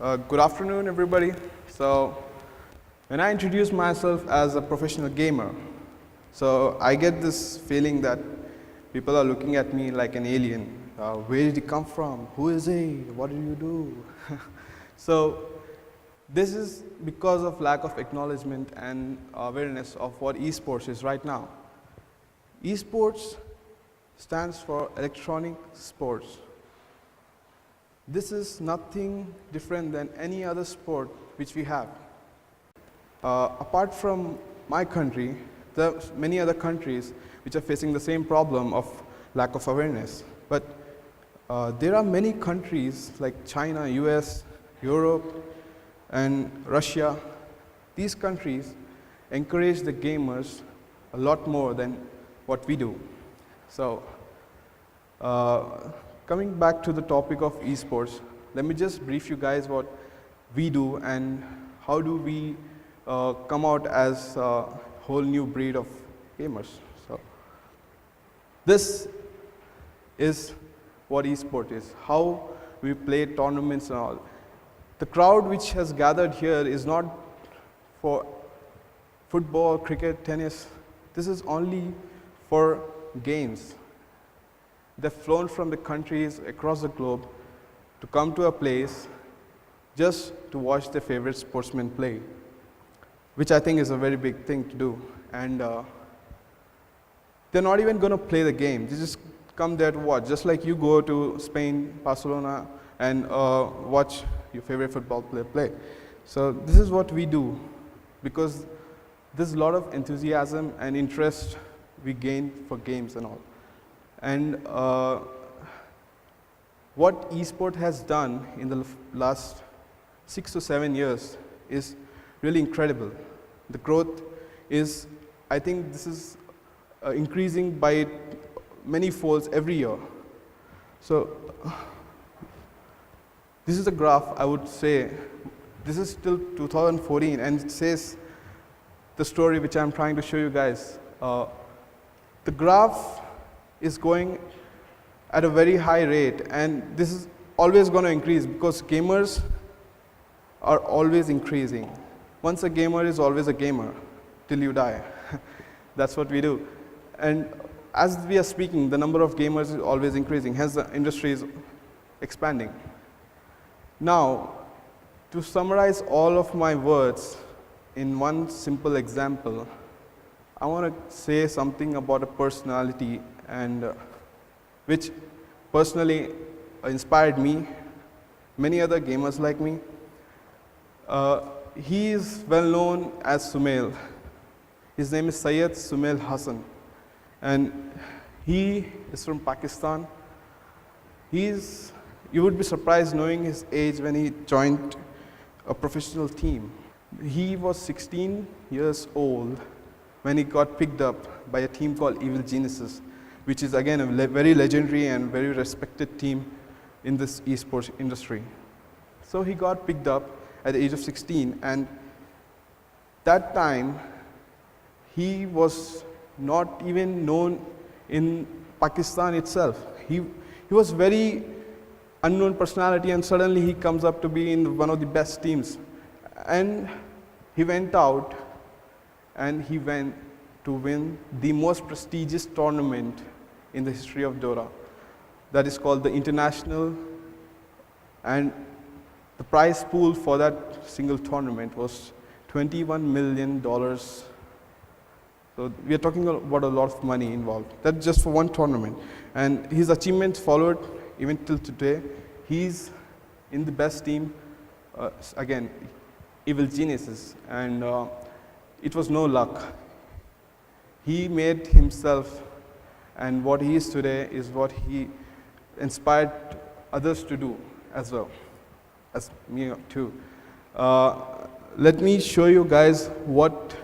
Good afternoon, everybody. So, when I introduce myself as a professional gamer, so I get this feeling that people are looking at me like an alien. Where did he come from? Who is he? What did you do? So, this is because of lack of acknowledgement and awareness of what esports is right now. Esports stands for electronic sports. This is nothing different than any other sport which we have. Apart from my country, there are many other countries which are facing the same problem of lack of awareness. But there are many countries like China, US, Europe, and Russia. These countries encourage the gamers a lot more than what we do. So, coming back to the topic of esports, let me just brief you guys what we do and how do we come out as a whole new breed of gamers. So, this is what esport is, how we play tournaments and all. The crowd which has gathered here is not for football, cricket, tennis. This is only for games. They've flown from the countries across the globe to come to a place just to watch their favorite sportsman play, which I think is a very big thing to do. And they're not even going to play the game. They just come there to watch, just like you go to Spain, Barcelona, and watch your favorite football player play. So this is what we do, because there's a lot of enthusiasm and interest we gain for games and all. And what esport has done in the last 6 to 7 years is really incredible. The growth is, I think this is increasing by many folds every year. So this is a graph, I would say. This is still 2014, and it says the story which I'm trying to show you guys. The graph is going at a very high rate, and this is always going to increase because gamers are always increasing. Once a gamer is always a gamer till you die. That's what we do. And as we are speaking, the number of gamers is always increasing, hence the industry is expanding. Now, to summarize all of my words in one simple example, I want to say something about a personality and which personally inspired me, many other gamers like me. He is well known as Sumail. His name is Syed Sumail Hassan, and he is from Pakistan. You would be surprised knowing his age when he joined a professional team. He was 16 years old when he got picked up by a team called Evil Geniuses, which is again a very legendary and very respected team in this esports industry. So he got picked up at the age of 16, and that time he was not even known in Pakistan itself. He was very unknown personality, and suddenly he comes up to be in one of the best teams. And he went out and he went to win the most prestigious tournament in the history of Dota. That is called the International, and the prize pool for that single tournament was $21 million. So we are talking about a lot of money involved. That's just for one tournament. And his achievements followed even till today. He's in the best team, again, Evil Geniuses, and it was no luck. He made himself, and what he is today is what he inspired others to do as well, as me too. Let me show you guys what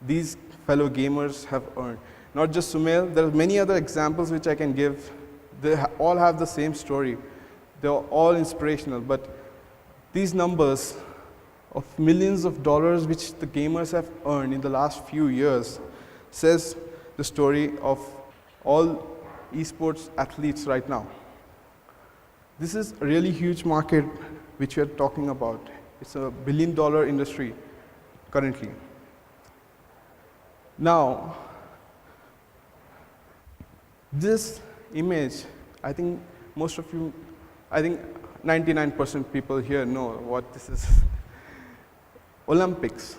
these fellow gamers have earned. Not just Sumail, there are many other examples which I can give. They all have the same story. They're all inspirational, but these numbers of millions of dollars which the gamers have earned in the last few years says the story of all esports athletes right now. This is a really huge market which we are talking about. It's a $1 billion industry currently. Now, this image, I think most of you, I think 99% people here know what this is. Olympics.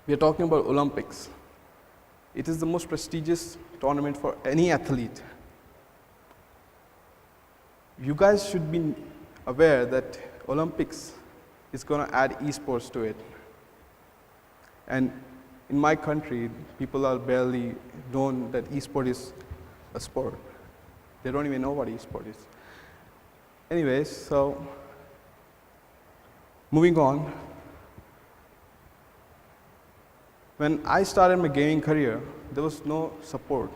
We are talking about Olympics. It is the most prestigious tournament for any athlete. You guys should be aware that Olympics is going to add esports to it. And in my country, people are barely known that esport is a sport. They don't even know what esport is. Anyways, so moving on. When I started my gaming career, there was no support.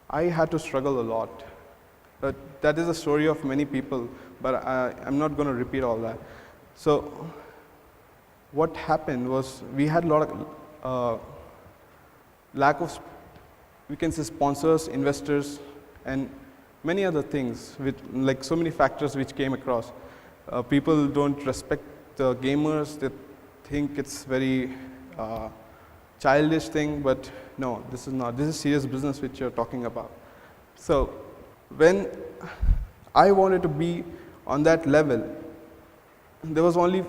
I had to struggle a lot. But that is a story of many people, but I'm not going to repeat all that. So what happened was we had a lot of lack of, we can say, sponsors, investors, and many other things, with like so many factors which came across. People don't respect the gamers. They think it's very childish thing, but no, this is not. This is serious business which you're talking about. So when I wanted to be on that level, there was only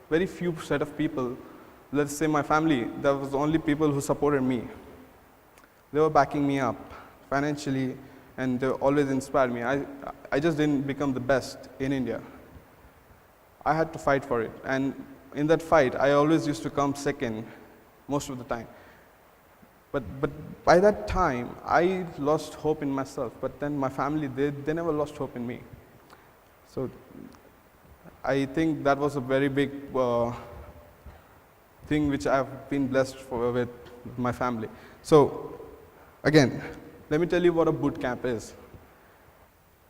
very few set of people. Let's say my family, there was only people who supported me. They were backing me up financially, and they always inspired me. I just didn't become the best in India. I had to fight for it, and in that fight, I always used to come second most of the time. But by that time, I lost hope in myself, but then my family, they never lost hope in me. So I think that was a very big thing which I've been blessed with my family. So again, let me tell you what a boot camp is.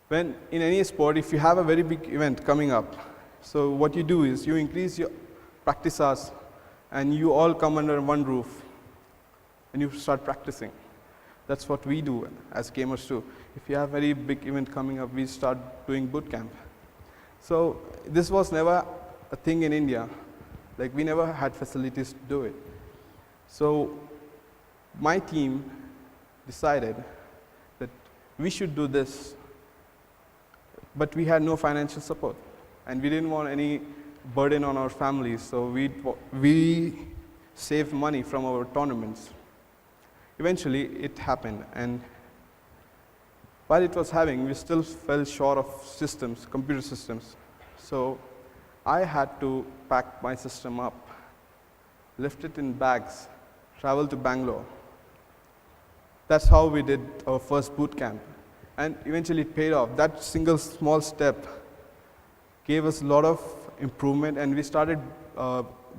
When in any sport, if you have a very big event coming up, so what you do is you increase your practice hours and you all come under one roof and you start practicing. That's what we do as gamers too. If you have a very big event coming up, we start doing boot camp. So this was never a thing in India. Like, we never had facilities to do it. So my team decided that we should do this, but we had no financial support, and we didn't want any burden on our families, so we saved money from our tournaments. Eventually, it happened, and while it was happening, we still fell short of systems, computer systems. So I had to pack my system up, lift it in bags, travel to Bangalore. That's how we did our first boot camp, and eventually it paid off. That single small step gave us a lot of improvement, and we started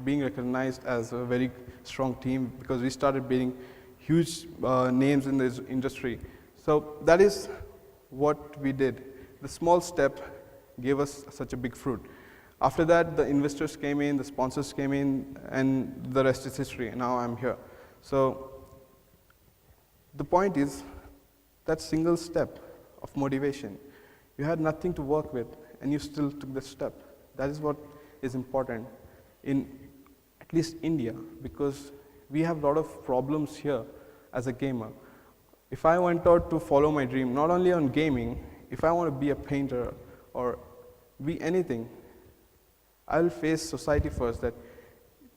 being recognized as a very strong team because we started being huge names in this industry. So that is what we did. The small step gave us such a big fruit. After that, the investors came in, the sponsors came in, and the rest is history. And now I'm here. So the point is, that single step of motivation, you had nothing to work with, and you still took the step. That is what is important in at least India, because we have a lot of problems here as a gamer. If I went out to follow my dream, not only on gaming, if I want to be a painter or be anything, I'll face society first. That,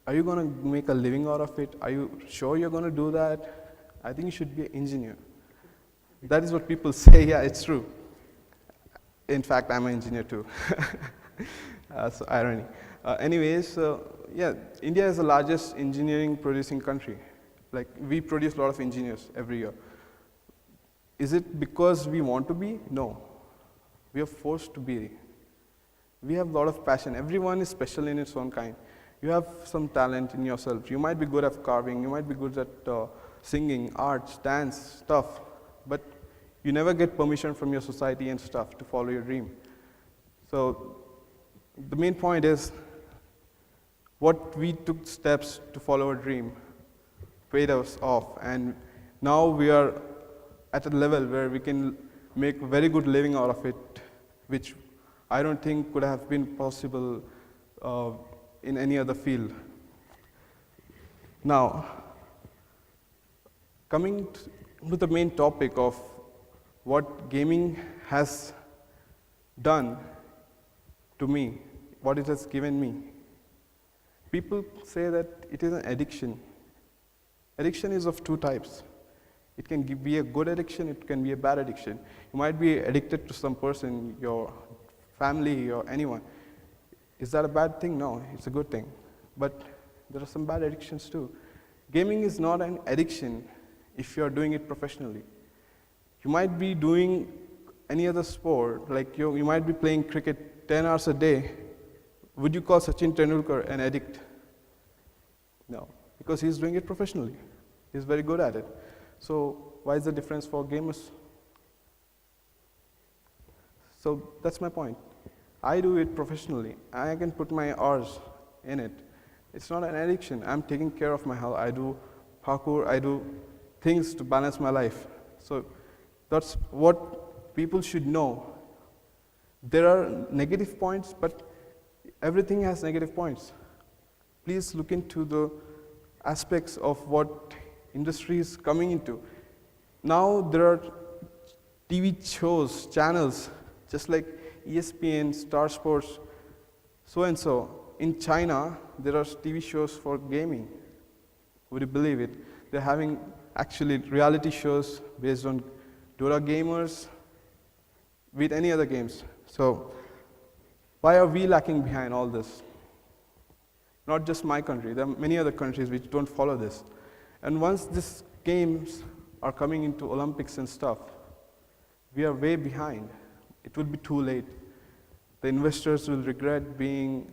are you going to make a living out of it? Are you sure you're going to do that? I think you should be an engineer. That is what people say. Yeah, it's true. In fact, I'm an engineer too. So irony. Anyways, yeah, India is the largest engineering producing country. Like, we produce a lot of engineers every year. Is it because we want to be? No. We are forced to be. We have a lot of passion. Everyone is special in its own kind. You have some talent in yourself. You might be good at carving. You might be good at singing, arts, dance, stuff. But you never get permission from your society and stuff to follow your dream. So the main point is, what we took steps to follow our dream paid us off, and now we are at a level where we can make a very good living out of it, which I don't think could have been possible in any other field. Now, coming to the main topic of what gaming has done to me, what it has given me. People say that it is an addiction. Addiction is of two types. It can be a good addiction, it can be a bad addiction. You might be addicted to some person, your family or anyone. Is that a bad thing? No, it's a good thing. But there are some bad addictions too. Gaming is not an addiction if you're doing it professionally. You might be doing any other sport, like you might be playing cricket 10 hours a day. Would you call Sachin Tendulkar an addict? No, because he's doing it professionally. He's very good at it. So why is the difference for gamers? So that's my point. I do it professionally. I can put my hours in it. It's not an addiction. I'm taking care of my health. I do parkour. I do things to balance my life. So that's what people should know. There are negative points, but everything has negative points. Please look into the aspects of what industry is coming into. Now there are TV shows, channels, just like ESPN, Star Sports, so and so. In China, there are TV shows for gaming. Would you believe it? They're having actually reality shows based on Dota gamers with any other games. So why are we lacking behind all this? Not just my country, there are many other countries which don't follow this. And once these games are coming into Olympics and stuff, we are way behind. It will be too late. The investors will regret being,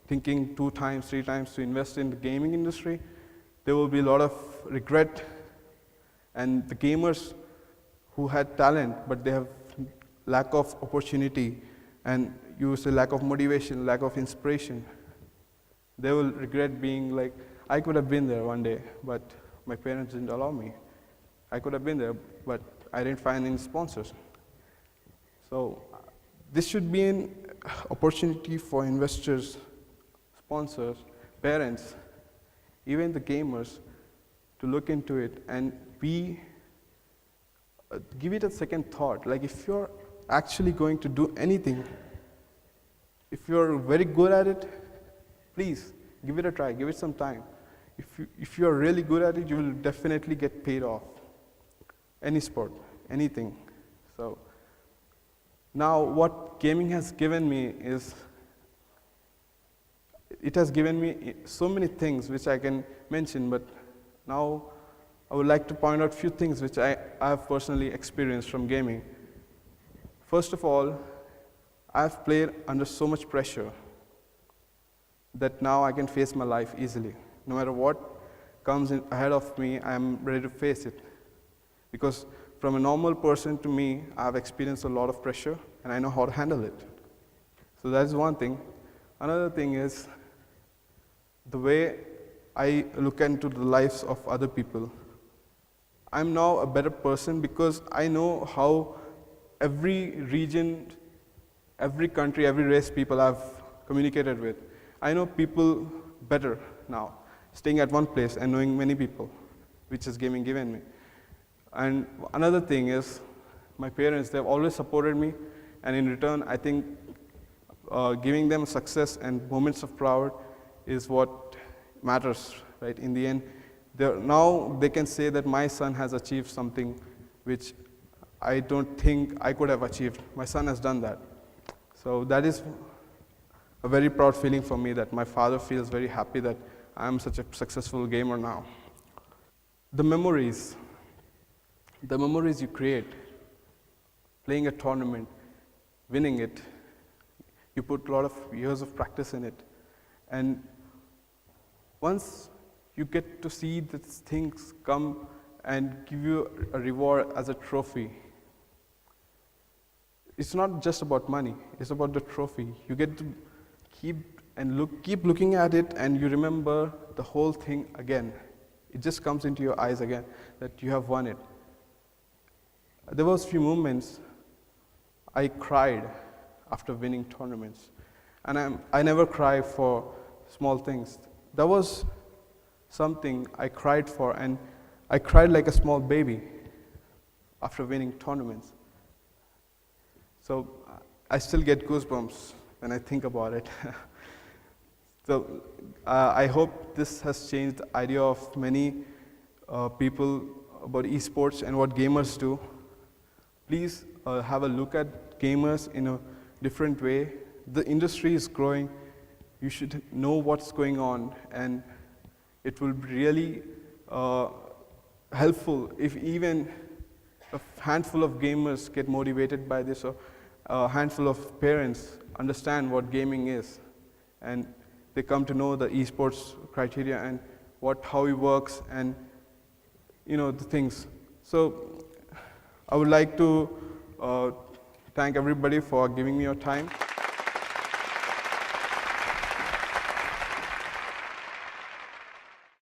thinking 2 times, 3 times to invest in the gaming industry. There will be a lot of regret, and the gamers who had talent, but they have lack of opportunity, and you say lack of motivation, lack of inspiration, they will regret being like, I could have been there one day, but my parents didn't allow me. I could have been there, but I didn't find any sponsors. So this should be an opportunity for investors, sponsors, parents, even the gamers to look into it and give it a second thought. Like if you're actually going to do anything, if you're very good at it, please give it a try, give it some time. If you're really good at it, you will definitely get paid off. Any sport, anything. So now what gaming has given me is, it has given me so many things which I can mention, but now I would like to point out a few things which I have personally experienced from gaming. First of all, I've played under so much pressure that now I can face my life easily. No matter what comes in ahead of me, I'm ready to face it. Because from a normal person to me, I've experienced a lot of pressure and I know how to handle it. So that's one thing. Another thing is the way I look into the lives of other people. I'm now a better person because I know how every region, every country, every race people I've communicated with. I know people better now, staying at one place and knowing many people, which is gaming given me. And another thing is, my parents, they've always supported me, and in return, I think giving them success and moments of pride is what matters, right? In the end, now they can say that my son has achieved something which I don't think I could have achieved. My son has done that. So that is a very proud feeling for me, that my father feels very happy that I'm such a successful gamer now. The memories you create, playing a tournament, winning it, you put a lot of years of practice in it. And once you get to see these things come and give you a reward as a trophy, it's not just about money, it's about the trophy. You get to keep looking at it, and you remember the whole thing again. It just comes into your eyes again that you have won it. There was few moments I cried after winning tournaments. And I never cry for small things. That was something I cried for, and I cried like a small baby after winning tournaments. So I still get goosebumps when I think about it. So I hope this has changed the idea of many people about esports and what gamers do. Please have a look at gamers in a different way. The industry is growing. You should know what's going on, and it will be really helpful if even a handful of gamers get motivated by this, or a handful of parents understand what gaming is, and they come to know the esports criteria and how it works, and the things. So I would like to thank everybody for giving me your time.